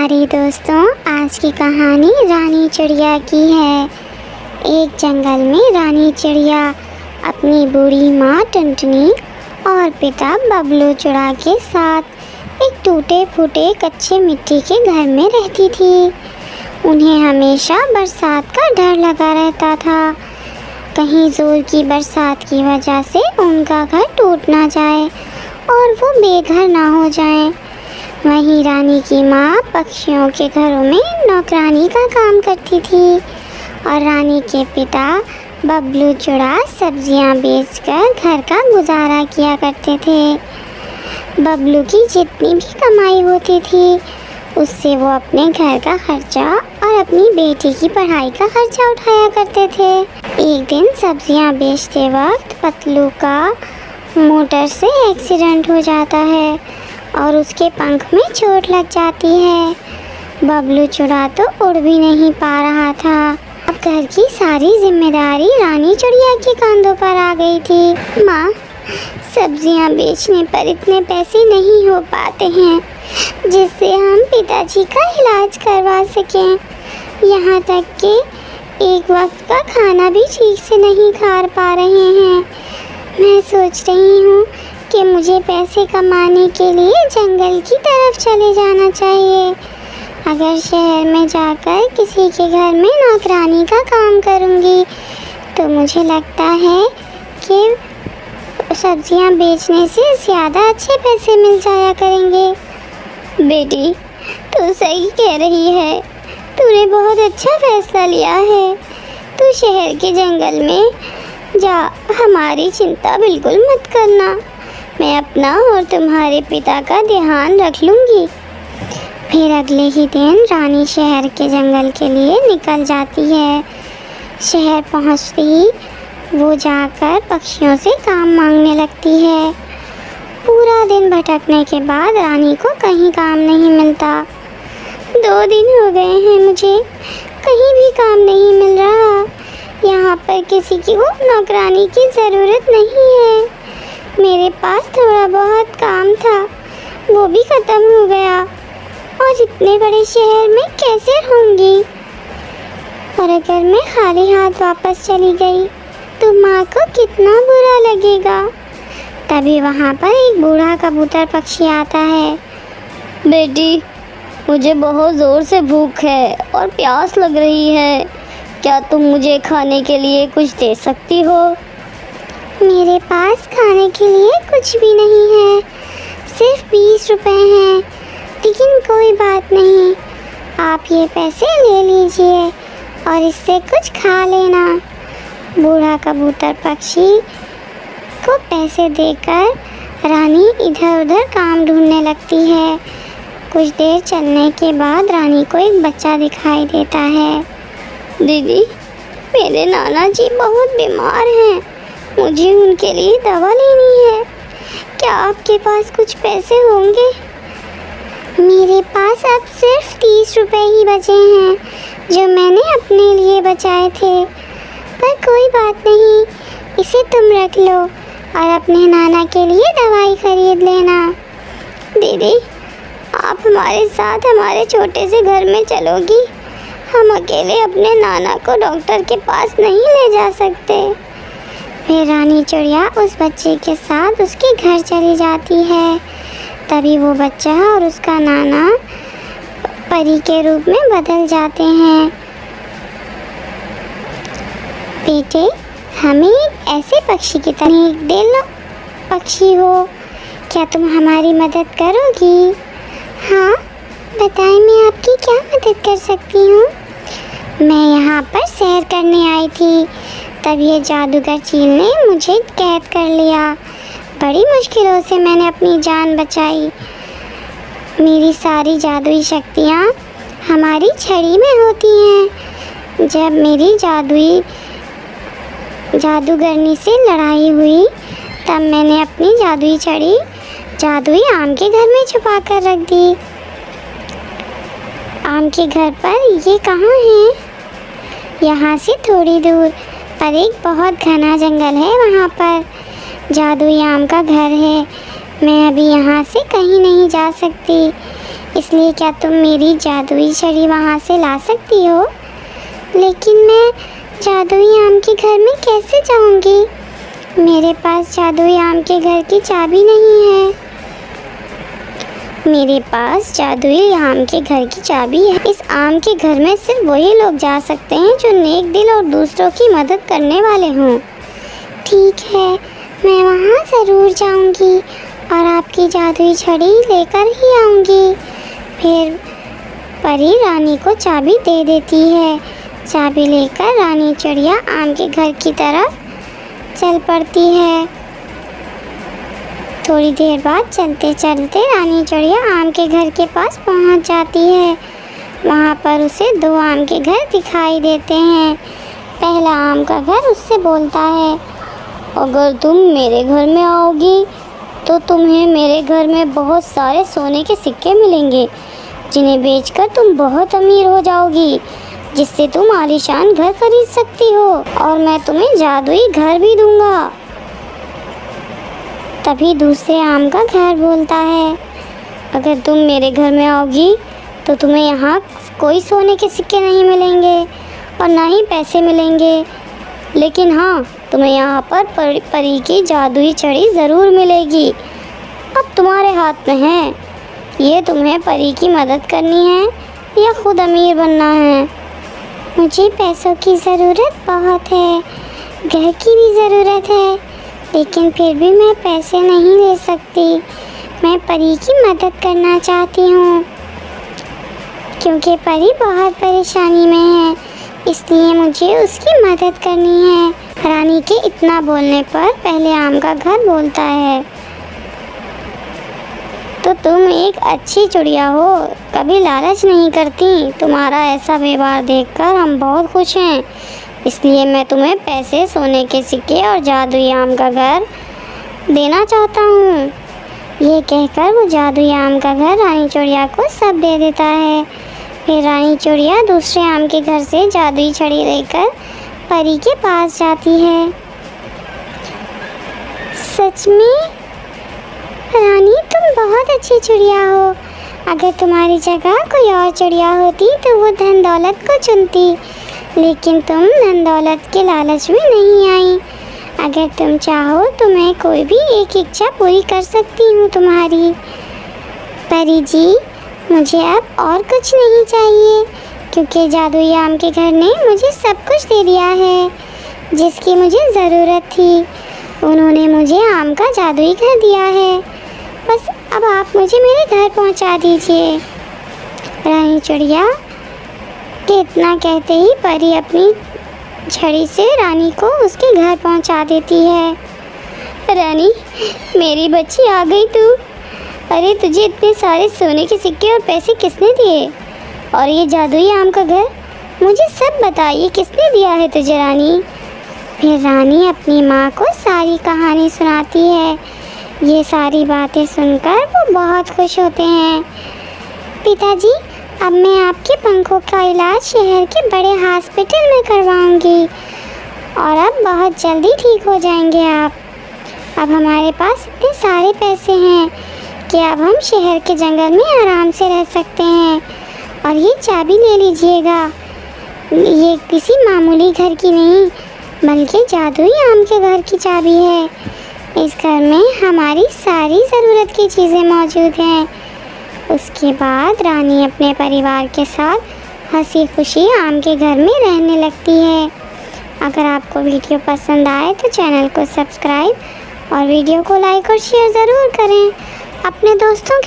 प्यारे दोस्तों, आज की कहानी रानी चिड़िया की है। एक जंगल में रानी चिड़िया अपनी बूढ़ी माँ टुनटुनी और पिता बबलू चुड़ा के साथ एक टूटे फूटे कच्चे मिट्टी के घर में रहती थी। उन्हें हमेशा बरसात का डर लगा रहता था, कहीं ज़ोर की बरसात की वजह से उनका घर टूट ना जाए और वो बेघर ना हो जाए। वहीं रानी की माँ पक्षियों के घरों में नौकरानी का काम करती थी और रानी के पिता बबलू चुड़ा सब्जियां बेचकर घर का गुजारा किया करते थे। बबलू की जितनी भी कमाई होती थी उससे वो अपने घर का खर्चा और अपनी बेटी की पढ़ाई का खर्चा उठाया करते थे। एक दिन सब्जियां बेचते वक्त पतलू का मोटर से एक्सीडेंट हो जाता है और उसके पंख में चोट लग जाती है। बबलू चुड़ा तो उड़ भी नहीं पा रहा था। अब घर की सारी जिम्मेदारी रानी चिड़िया के कंधों पर आ गई थी। माँ, सब्जियाँ बेचने पर इतने पैसे नहीं हो पाते हैं जिससे हम पिताजी का इलाज करवा सकें। यहाँ तक कि एक वक्त का खाना भी ठीक से नहीं खा पा रहे हैं। मैं सोच रही हूँ कि मुझे पैसे कमाने के लिए जंगल की तरफ चले जाना चाहिए। अगर शहर में जाकर किसी के घर में नौकरानी का काम करूँगी तो मुझे लगता है कि सब्जियां बेचने से ज़्यादा अच्छे पैसे मिल जाया करेंगे। बेटी, तू सही कह रही है। तूने बहुत अच्छा फैसला लिया है। तू शहर के जंगल में जा, हमारी चिंता बिल्कुल मत करना। मैं अपना और तुम्हारे पिता का ध्यान रख लूँगी। फिर अगले ही दिन रानी शहर के जंगल के लिए निकल जाती है। शहर पहुँचते ही वो जाकर पक्षियों से काम मांगने लगती है। पूरा दिन भटकने के बाद रानी को कहीं काम नहीं मिलता। 2 दिन हो गए हैं, मुझे कहीं भी काम नहीं मिल रहा। यहाँ पर किसी की वो नौकरानी की ज़रूरत नहीं है। मेरे पास थोड़ा बहुत काम था, वो भी ख़त्म हो गया और इतने बड़े शहर में कैसे रहूँगी। और अगर मैं खाली हाथ वापस चली गई तो माँ को कितना बुरा लगेगा। तभी वहाँ पर एक बूढ़ा कबूतर पक्षी आता है। बेटी, मुझे बहुत ज़ोर से भूख है और प्यास लग रही है। क्या तुम मुझे खाने के लिए कुछ दे सकती हो? मेरे पास खाने के लिए कुछ भी नहीं है, सिर्फ 20 रुपए हैं। लेकिन कोई बात नहीं, आप ये पैसे ले लीजिए और इससे कुछ खा लेना। बूढ़ा कबूतर पक्षी को पैसे देकर रानी इधर उधर काम ढूंढने लगती है। कुछ देर चलने के बाद रानी को एक बच्चा दिखाई देता है। दीदी, मेरे नाना जी बहुत बीमार हैं, मुझे उनके लिए दवा लेनी है। क्या आपके पास कुछ पैसे होंगे? मेरे पास अब सिर्फ 30 रुपए ही बचे हैं जो मैंने अपने लिए बचाए थे। पर कोई बात नहीं, इसे तुम रख लो और अपने नाना के लिए दवाई खरीद लेना। दीदी, आप हमारे साथ हमारे छोटे से घर में चलोगी? हम अकेले अपने नाना को डॉक्टर के पास नहीं ले जा सकते। फिर रानी चिड़िया उस बच्चे के साथ उसके घर चली जाती है। तभी वो बच्चा और उसका नाना परी के रूप में बदल जाते हैं। बेटे, हमें एक ऐसे पक्षी की तरह एक दिल पक्षी हो, क्या तुम हमारी मदद करोगी? हाँ, बताएं, मैं आपकी क्या मदद कर सकती हूँ? मैं यहाँ पर सैर करने आई थी, तब ये जादूगर चील ने मुझे कैद कर लिया। बड़ी मुश्किलों से मैंने अपनी जान बचाई। मेरी सारी जादुई शक्तियाँ हमारी छड़ी में होती हैं। जब मेरी जादूगरनी से लड़ाई हुई तब मैंने अपनी जादुई छड़ी जादुई आम के घर में छुपा कर रख दी। आम के घर पर ये कहाँ है? यहाँ से थोड़ी दूर पर एक बहुत घना जंगल है, वहाँ पर जादुई आम का घर है। मैं अभी यहाँ से कहीं नहीं जा सकती। इसलिए क्या तुम मेरी जादुई छड़ी वहाँ से ला सकती हो? लेकिन मैं जादुई आम के घर में कैसे जाऊँगी? मेरे पास जादुई आम के घर की चाबी नहीं है। मेरे पास जादुई आम के घर की चाबी है। इस आम के घर में सिर्फ वही लोग जा सकते हैं जो नेक दिल और दूसरों की मदद करने वाले हों। ठीक है, मैं वहाँ ज़रूर जाऊँगी और आपकी जादुई छड़ी लेकर ही आऊँगी। फिर परी रानी को चाबी दे देती है। चाबी लेकर रानी चिड़िया आम के घर की तरफ चल पड़ती है। थोड़ी देर बाद चलते चलते रानी चिड़िया आम के घर के पास पहुंच जाती है। वहां पर उसे 2 आम के घर दिखाई देते हैं। पहला आम का घर उससे बोलता है, अगर तुम मेरे घर में आओगी तो तुम्हें मेरे घर में बहुत सारे सोने के सिक्के मिलेंगे, जिन्हें बेचकर तुम बहुत अमीर हो जाओगी, जिससे तुम आलीशान घर खरीद सकती हो और मैं तुम्हें जादुई घर भी दूंगा। तभी दूसरे आम का घर बोलता है, अगर तुम मेरे घर में आओगी तो तुम्हें यहाँ कोई सोने के सिक्के नहीं मिलेंगे और ना ही पैसे मिलेंगे, लेकिन हाँ, तुम्हें यहाँ पर परी की जादुई छड़ी ज़रूर मिलेगी। अब तुम्हारे हाथ में है, ये तुम्हें परी की मदद करनी है या खुद अमीर बनना है। मुझे पैसों की ज़रूरत बहुत है, घर की भी ज़रूरत है, लेकिन फिर भी मैं पैसे नहीं ले सकती। मैं परी की मदद करना चाहती हूँ क्योंकि परी बहुत परेशानी में है, इसलिए मुझे उसकी मदद करनी है। रानी के इतना बोलने पर पहले आम का घर बोलता है, तो तुम एक अच्छी चिड़िया हो, कभी लालच नहीं करती। तुम्हारा ऐसा व्यवहार देखकर हम बहुत खुश हैं, इसलिए मैं तुम्हें पैसे, सोने के सिक्के और जादुई आम का घर देना चाहता हूँ। ये कहकर वो जादुई आम का घर रानी चिड़िया को सब दे देता है। फिर रानी चिड़िया दूसरे आम के घर से जादुई छड़ी लेकर परी के पास जाती है। सच में रानी, तुम बहुत अच्छी चिड़िया हो। अगर तुम्हारी जगह कोई और चिड़िया होती तो वो धन दौलत को चुनती, लेकिन तुम धन दौलत के लालच में नहीं आई। अगर तुम चाहो तो मैं कोई भी एक इच्छा पूरी कर सकती हूँ तुम्हारी। परी जी, मुझे अब और कुछ नहीं चाहिए, क्योंकि जादुई आम के घर ने मुझे सब कुछ दे दिया है जिसकी मुझे ज़रूरत थी। उन्होंने मुझे आम का जादुई घर दिया है। बस अब आप मुझे मेरे घर पहुंचा दीजिए। रानी चिड़िया के इतना कहते ही परी अपनी छड़ी से रानी को उसके घर पहुंचा देती है। रानी, मेरी बच्ची आ गई तू। अरे, तुझे इतने सारे सोने के सिक्के और पैसे किसने दिए? और ये जादुई आम का घर, मुझे सब बताइए, किसने दिया है तुझे रानी? फिर रानी अपनी माँ को सारी कहानी सुनाती है। ये सारी बातें सुनकर वो बहुत खुश होते हैं। पिताजी, अब मैं आपके पंखों का इलाज शहर के बड़े हॉस्पिटल में करवाऊंगी और अब बहुत जल्दी ठीक हो जाएंगे आप। अब हमारे पास इतने सारे पैसे हैं कि अब हम शहर के जंगल में आराम से रह सकते हैं। और ये चाबी ले लीजिएगा, ये किसी मामूली घर की नहीं बल्कि जादुई आम के घर की चाबी है। इस घर में हमारी सारी ज़रूरत की चीज़ें मौजूद हैं। उसके बाद रानी अपने परिवार के साथ हंसी खुशी आम के घर में रहने लगती है। अगर आपको वीडियो पसंद आए तो चैनल को सब्सक्राइब और वीडियो को लाइक और शेयर ज़रूर करें। अपने दोस्तों के